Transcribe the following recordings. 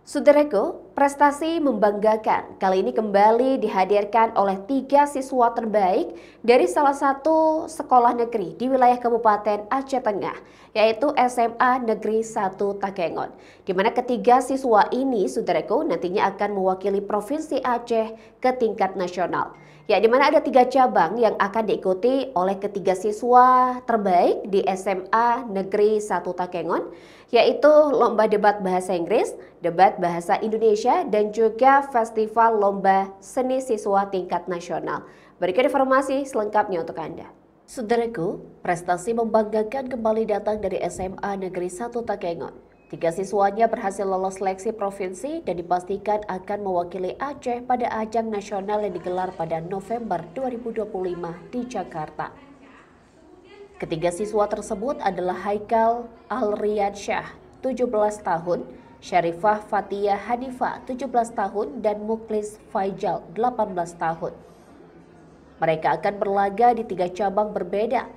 Saudaraku, prestasi membanggakan kali ini kembali dihadirkan oleh 3 siswa terbaik dari salah satu sekolah negeri di wilayah Kabupaten Aceh Tengah, yaitu SMA Negeri 1 Takengon. Di mana ketiga siswa ini, saudaraku, nantinya akan mewakili Provinsi Aceh ke tingkat nasional. Ya, di mana ada 3 cabang yang akan diikuti oleh ketiga siswa terbaik di SMA Negeri 1 Takengon, yaitu lomba debat bahasa Inggris, debat bahasa Indonesia, dan juga festival lomba seni siswa tingkat nasional. Berikut informasi selengkapnya untuk Anda. Saudaraku, prestasi membanggakan kembali datang dari SMA Negeri 1 Takengon. 3 siswanya berhasil lolos seleksi provinsi dan dipastikan akan mewakili Aceh pada ajang nasional yang digelar pada November 2025 di Jakarta. Ketiga siswa tersebut adalah Haikal Alriansyah, 17 tahun, Syarifah Fatia Hanifa, 17 tahun, dan Muklis Faijal, 18 tahun. Mereka akan berlaga di 3 cabang berbeda: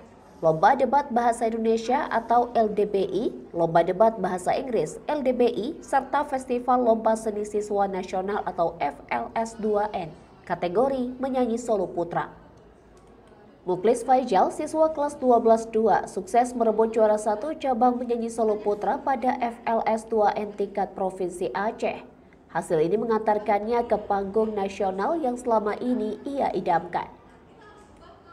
Lomba Debat Bahasa Indonesia atau LDBI, Lomba Debat Bahasa Inggris LDBI, serta Festival Lomba Seni Siswa Nasional atau FLS2N, kategori menyanyi solo putra. Muklis Faijal, siswa kelas 12-2, sukses merebut juara 1 cabang menyanyi solo putra pada FLS2N tingkat Provinsi Aceh. Hasil ini mengantarkannya ke panggung nasional yang selama ini ia idamkan.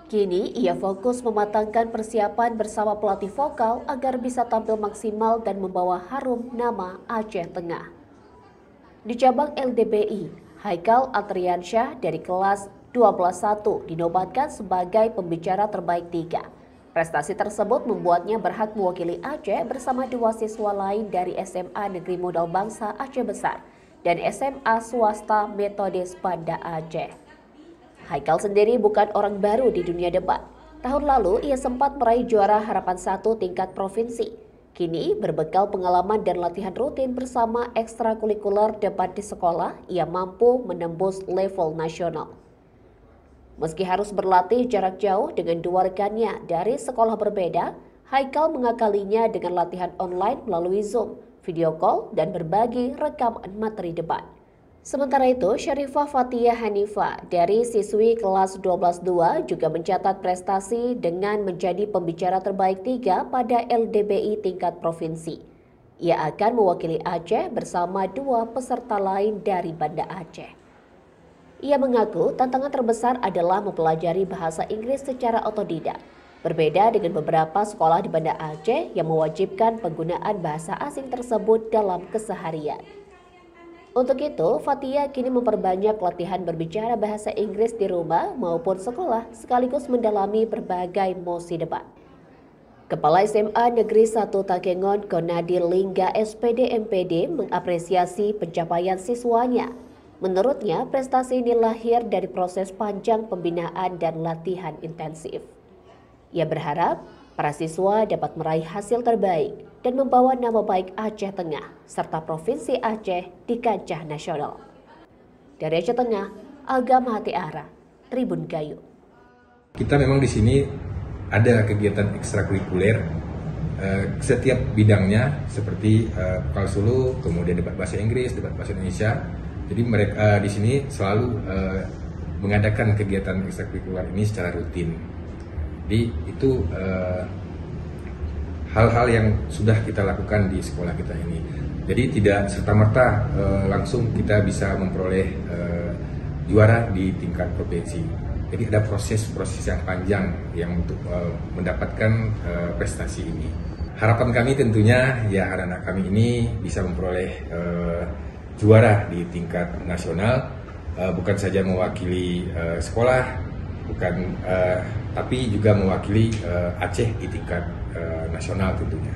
Kini ia fokus mematangkan persiapan bersama pelatih vokal agar bisa tampil maksimal dan membawa harum nama Aceh Tengah. Di cabang LDBI, Haikal Alriansyah dari kelas 12-1 dinobatkan sebagai pembicara terbaik 3. Prestasi tersebut membuatnya berhak mewakili Aceh bersama 2 siswa lain dari SMA Negeri Modal Bangsa Aceh Besar dan SMA Swasta Metodis Banda Aceh. Haikal sendiri bukan orang baru di dunia debat. Tahun lalu ia sempat meraih juara Harapan 1 tingkat provinsi. Kini berbekal pengalaman dan latihan rutin bersama ekstrakurikuler debat di sekolah, ia mampu menembus level nasional. Meski harus berlatih jarak jauh dengan 2 rekannya dari sekolah berbeda, Haikal mengakalinya dengan latihan online melalui Zoom, video call, dan berbagi rekaman materi debat. Sementara itu, Syarifah Fatia Hanifa dari siswi kelas 12-2 juga mencatat prestasi dengan menjadi pembicara terbaik 3 pada LDBI tingkat provinsi. Ia akan mewakili Aceh bersama 2 peserta lain dari Banda Aceh. Ia mengaku tantangan terbesar adalah mempelajari bahasa Inggris secara otodidak. Berbeda dengan beberapa sekolah di Banda Aceh yang mewajibkan penggunaan bahasa asing tersebut dalam keseharian. Untuk itu, Fatia kini memperbanyak latihan berbicara bahasa Inggris di rumah maupun sekolah sekaligus mendalami berbagai mosi debat. Kepala SMA Negeri 1 Takengon, Konadi Lingga SPD MPD, mengapresiasi pencapaian siswanya. Menurutnya, prestasi ini lahir dari proses panjang pembinaan dan latihan intensif. Ia berharap para siswa dapat meraih hasil terbaik dan membawa nama baik Aceh Tengah serta Provinsi Aceh di kancah nasional. Dari Aceh Tengah, Agam Hati Ara, Tribun Gayo. Kita memang di sini ada kegiatan ekstrakurikuler setiap bidangnya seperti vokal solo, kemudian debat bahasa Inggris, debat bahasa Indonesia. Jadi mereka di sini selalu mengadakan kegiatan ekstrakurikuler ini secara rutin. Jadi itu hal-hal yang sudah kita lakukan di sekolah kita ini. Jadi tidak serta-merta langsung kita bisa memperoleh juara di tingkat provinsi. Jadi ada proses-proses yang panjang yang untuk mendapatkan prestasi ini. Harapan kami tentunya ya anak-anak kami ini bisa memperoleh juara di tingkat nasional, bukan saja mewakili sekolah, tapi juga mewakili Aceh di tingkat nasional tentunya.